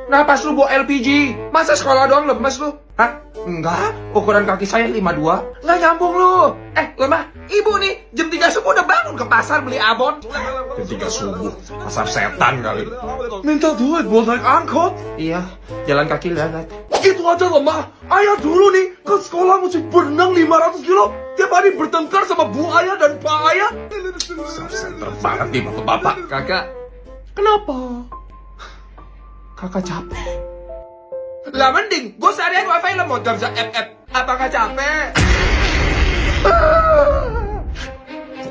Napas lu bawa LPG. Masa sekolah doang lemes lu? Hah? Enggak, ukuran kaki saya 52. Nggak nyambung lu. Lemah, ibu nih jam 3 subuh udah bangun ke pasar beli abon. Jam 3 subuh, pasar setan kali. Minta duit buat naik angkot. Iya, jalan kaki lihat. Gitu aja lemah. Ayah dulu nih ke sekolah mesti berenang 500 kilo. Tiap hari bertengkar sama bu ayah dan pak ayah. Center banget nih bapak-bapak. Kakak, Kenapa? kakak capek. Lah mending, gue seharian wifi lemot gak bisa FF. Apakah capek?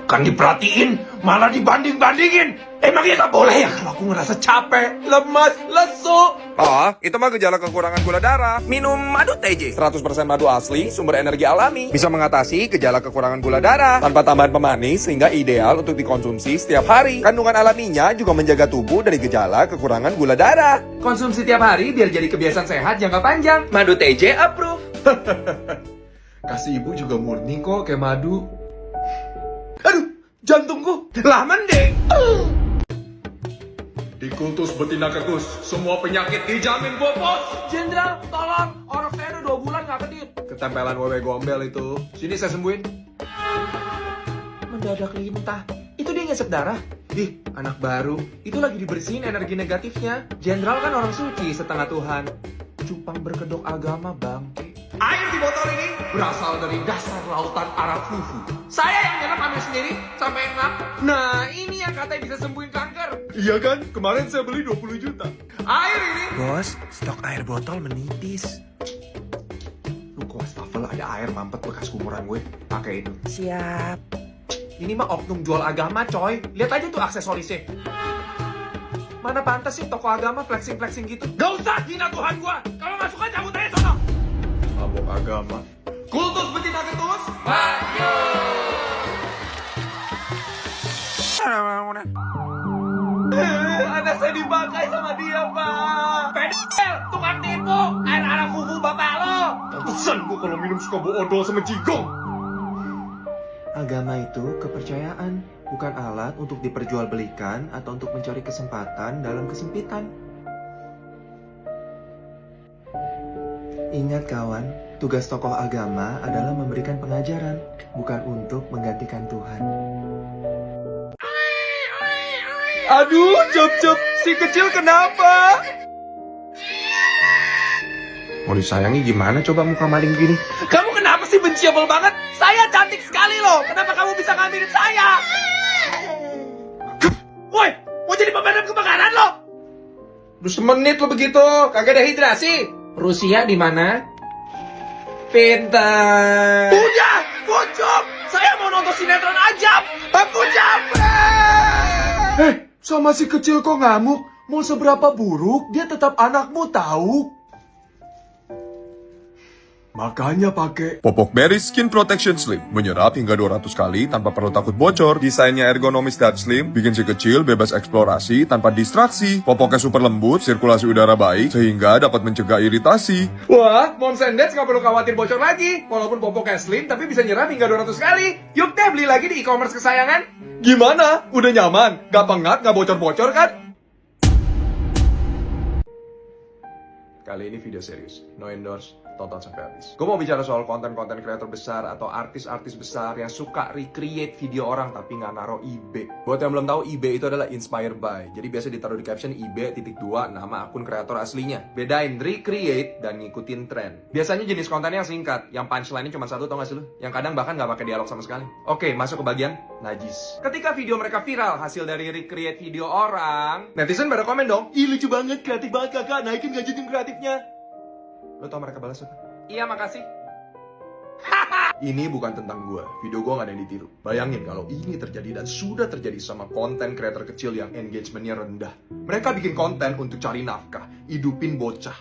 Bukan diperhatiin, malah dibanding-bandingin. Emangnya gak boleh ya kalau aku ngerasa capek, lemas, lesu? Oh, itu mah gejala kekurangan gula darah. Minum madu TJ. 100% madu asli, sumber energi alami. Bisa mengatasi gejala kekurangan gula darah tanpa tambahan pemanis sehingga ideal untuk dikonsumsi setiap hari. Kandungan alaminya juga menjaga tubuh dari gejala kekurangan gula darah. Konsumsi tiap hari biar jadi kebiasaan sehat jangka panjang. Madu TJ approve. Kasih ibu juga murni kok kayak madu. Aduh, jantungku. Lah mending. Di Kultus Betina Kekus, semua penyakit dijamin bos. Jenderal, tolong. Orang saya udah 2 bulan gak kedip. Ketempelan wewe gombel itu. Sini saya sembuhin. Mendadak lintah. Itu dia ngesep darah. Ih, anak baru. Itu lagi dibersihin energi negatifnya. Jenderal kan orang suci setengah Tuhan. Cupang berkedok agama bangke. Air di botol ini berasal dari dasar lautan Arafufu. Saya yang nyelam ambil sendiri sampai enak. Nah, ini yang katanya bisa sembuhin kanker. Iya kan? Kemarin saya beli 20 juta. Air ini. Bos, stok air botol menipis. Lu ke wastafel ada air mampet bekas kumuran gue. Pakai itu. Siap. Ini mah oknum jual agama coy. Lihat aja tuh aksesorisnya. Mana pantas sih toko agama flexing-flexing gitu. Gak usah hina Tuhan gua. Kalau gak suka cabut aja sono. Mabok agama. Kultus Betina Ketus. Maju. Anak saya dipakai sama dia, Pak. Pedel, tukang tipu. Air arah fufu bapak lo. Pantesan gua kalau minum suka bawa odol sama jigong. Agama itu kepercayaan, bukan alat untuk diperjualbelikan atau untuk mencari kesempatan dalam kesempitan. Ingat kawan, tugas tokoh agama adalah memberikan pengajaran, bukan untuk menggantikan Tuhan. Aduh, Jop, si kecil kenapa? Mau disayangi gimana coba muka maling gini? Kamu kenapa sih benciable banget? Saya cantik sekali loh. Kenapa kamu bisa ngambilin saya? Woi, mau jadi pemadam kebakaran lo? Udah semenit lo begitu, kagak ada hidrasi. Rusia di mana? Pintar. Udah, kucuk. Saya mau nonton sinetron Ajab. Aku capek. Sama si kecil kok ngamuk? Mau seberapa buruk, dia tetap anakmu tahu. Makanya pakai Popok Berry Skin Protection Slim menyerap hingga 200 kali tanpa perlu takut bocor. Desainnya ergonomis dan slim, bikin si kecil bebas eksplorasi tanpa distraksi. Popoknya super lembut, sirkulasi udara baik, sehingga dapat mencegah iritasi. Wah, Moms and Dads nggak perlu khawatir bocor lagi. Walaupun popoknya slim, tapi bisa nyerap hingga 200 kali. Yuk deh, beli lagi di e-commerce kesayangan. gimana? Udah nyaman? Gak pengat, gak bocor-bocor kan? Kali ini video serius, no endorse, tonton sampai habis. Gue mau bicara soal konten-konten kreator besar atau artis-artis besar yang suka recreate video orang tapi nggak naruh IB. Buat yang belum tahu, IB itu adalah inspired by. Jadi biasa ditaruh di caption IB.2 nama akun kreator aslinya. Bedain recreate dan ngikutin tren. Biasanya jenis kontennya yang singkat, yang punchline-nya cuma satu, tau gak sih lu? Yang kadang bahkan nggak pakai dialog sama sekali. Oke, masuk ke bagian najis. Ketika video mereka viral hasil dari recreate video orang, netizen pada komen dong, Ih lucu banget, kreatif banget kakak, naikin gaji tim kreatifnya. lo tau mereka balas apa? Iya makasih. Ini bukan tentang gue, video gue gak ada yang ditiru. Bayangin kalau ini terjadi dan sudah terjadi sama konten creator kecil yang engagementnya rendah. Mereka bikin konten untuk cari nafkah, hidupin bocah.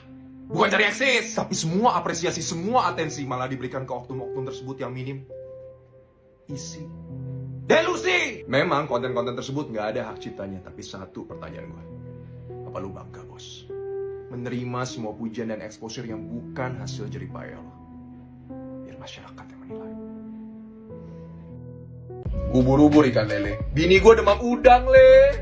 Bukan cari eksis, tapi semua apresiasi, semua atensi malah diberikan ke oknum-oknum tersebut yang minim isi. Delusi! Memang konten-konten tersebut gak ada hak ciptanya, tapi satu pertanyaan gue. Apa lu bangga, bos? Menerima semua pujian dan exposure yang bukan hasil jerih payah lo. Biar masyarakat yang menilai. Ubur-ubur ikan lele. Bini gue demam udang, Le.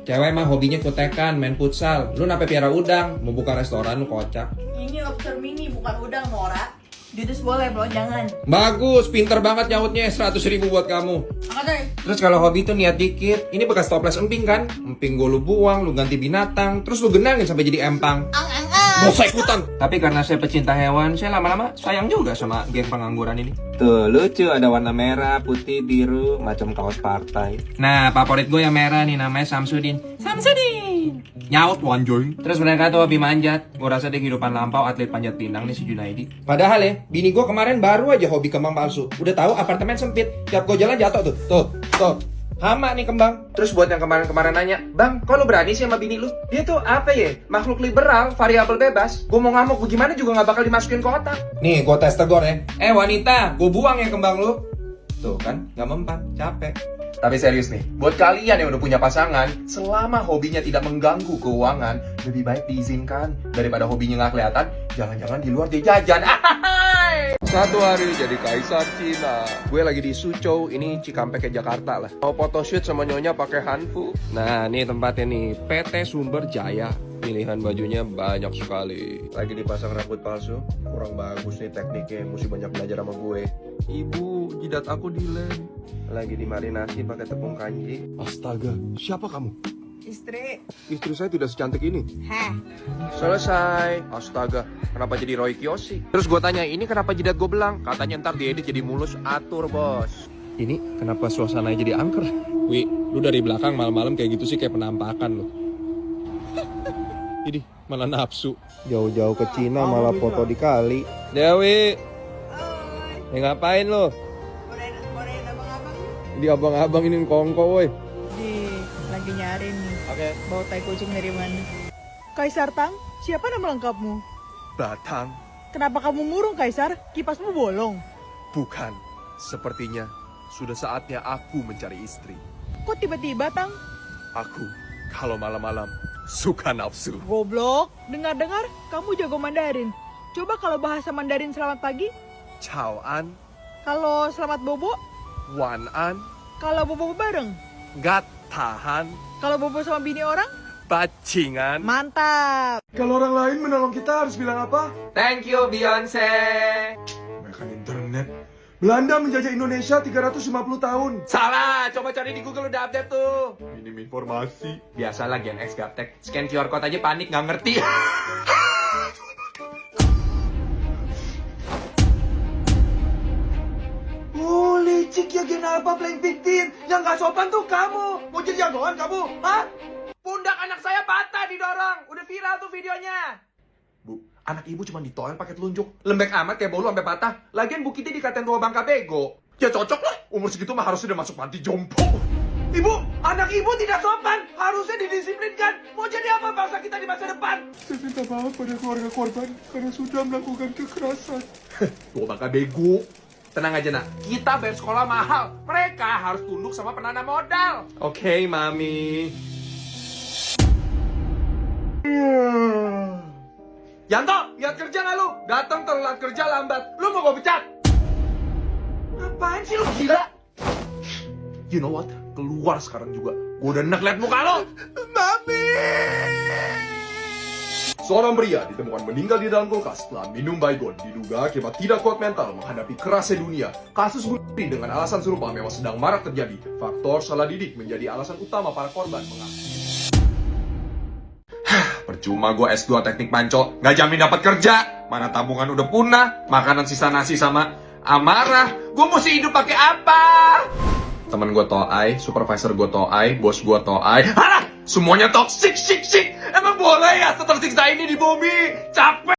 Cewek mah hobinya kutekan, main futsal. Lu nape piara udang? Mau buka restoran lu kocak. Ini lobster mini bukan udang, Nora. Judus boleh, bro, jangan. Bagus, pinter banget nyautnya. 100.000 buat kamu. Angkat deh. Terus kalau hobi tuh niat dikit. Ini bekas toples emping kan? Emping gue lu buang, lu ganti binatang. Terus lu genangin sampai jadi empang. Gak usah ikutan. Tapi karena saya pecinta hewan, saya lama-lama sayang juga sama geng pengangguran ini. Tuh, lucu. Ada warna merah, putih, biru, macam kaos partai. Nah, favorit gue yang merah nih, namanya Samsudin. Samsudin! Nyaut, wanjoy. Terus mereka tuh hobi manjat. Gue rasa dia kehidupan lampau atlet panjat pinang nih si Junaidi. Padahal ya, bini gue kemarin baru aja hobi kembang palsu. Udah tahu apartemen sempit. Tiap gue jalan jatuh tuh. Tuh. Hama nih kembang. Terus buat yang kemarin-kemarin nanya, Bang, kok lu berani sih sama bini lu? Dia tuh apa ya? Makhluk liberal, variabel bebas. Gue mau ngamuk bagaimana juga gak bakal dimasukin ke otak. Nih, gue tes tegor ya. Wanita, gue buang ya kembang lu. Tuh kan, gak mempan, capek. Tapi serius nih, buat kalian yang udah punya pasangan, selama hobinya tidak mengganggu keuangan, lebih baik diizinkan. Daripada hobinya nggak kelihatan, jangan-jangan di luar dia jajan. Satu hari jadi kaisar Cina. Gue lagi di Suzhou, ini Cikampek ke Jakarta lah. Mau photoshoot sama nyonya pakai hanfu. Nah, ini tempatnya nih, PT Sumber Jaya. Pilihan bajunya banyak sekali. Lagi dipasang rambut palsu, kurang bagus nih tekniknya, mesti banyak belajar sama gue. Ibu, jidat aku dilem. Lagi dimarinasi pakai tepung kanji. Astaga, siapa kamu? Istri. Istri saya tidak secantik ini. Heh. Selesai. Astaga, kenapa jadi Roy Kiyoshi? Terus gue tanya, ini kenapa jidat gue belang? Katanya ntar diedit jadi mulus, atur bos. Ini kenapa suasananya jadi angker? Wi, lu dari belakang malam-malam kayak gitu sih kayak penampakan lu. Ini malah nafsu. Jauh-jauh ke Cina malah foto di kali. Dewi. Ngapain lo? Korein abang-abang. Ini abang-abang ini kongko woi. Lagi nyari nih. Oke. Bawa tai kucing dari mana? Kaisar Tang, siapa nama lengkapmu? Batang. Kenapa kamu murung, Kaisar? Kipasmu bolong. Bukan. Sepertinya sudah saatnya aku mencari istri. Kok tiba-tiba, Tang? Aku kalau malam-malam suka nafsu. Goblok, dengar-dengar kamu jago Mandarin. Coba kalau bahasa Mandarin selamat pagi. Ciao An, Kalau selamat bobo, Wan An, kalau bobo bareng. nggak tahan, Kalau bobo sama bini orang, bajingan. mantap. Kalau orang lain menolong kita harus bilang apa? Thank you Beyonce. Mereka internet. Belanda menjajah Indonesia 350 tahun. Salah, coba cari di Google udah update tuh. Minim informasi. Biasalah Gen X gaptek, scan QR code aja panik nggak ngerti. Oh, licik ya Gen Alpha playing victim. Yang gak sopan tuh kamu. Mau jadi jagoan kamu? Hah? Pundak anak saya patah didorong, udah viral tuh videonya. Bu, anak ibu cuma ditoel pakai telunjuk. Lembek amat kayak bolu sampai patah. Lagian Bu Kitty dikatain tua bangka bego. Ya cocok lah, umur segitu mah harusnya udah masuk panti jompo. Ibu, anak ibu tidak sopan. Harusnya didisiplinkan. Mau jadi apa bangsa kita di masa depan? Saya minta maaf pada keluarga korban karena sudah melakukan kekerasan. Tua bangka bego. Tenang aja nak, kita bayar sekolah mahal. Mereka harus tunduk sama penanam modal. Oke, Mami. Yanto, lihat kerja gak lu? Datang telat kerja lambat. Lu mau gue pecat? Apaan sih lu gila? You know what? Keluar sekarang juga. Gue udah enak liat muka lo. Mami! Seorang pria ditemukan meninggal di dalam kulkas setelah minum baygon. Diduga akibat tidak kuat mental menghadapi kerasnya dunia. Kasus bunuh diri dengan alasan serupa memang sedang marak terjadi. Faktor salah didik menjadi alasan utama para korban mengaku. Percuma gue S2 teknik pancol, gak jamin dapat kerja. Mana tabungan udah punah, makanan sisa nasi sama amarah. Gue mesti hidup pakai apa? Temen gue toai, supervisor gue toai, bos gue toai. Alah, semuanya toksik, sik. Emang boleh ya setersiksa ini di bumi? Capek.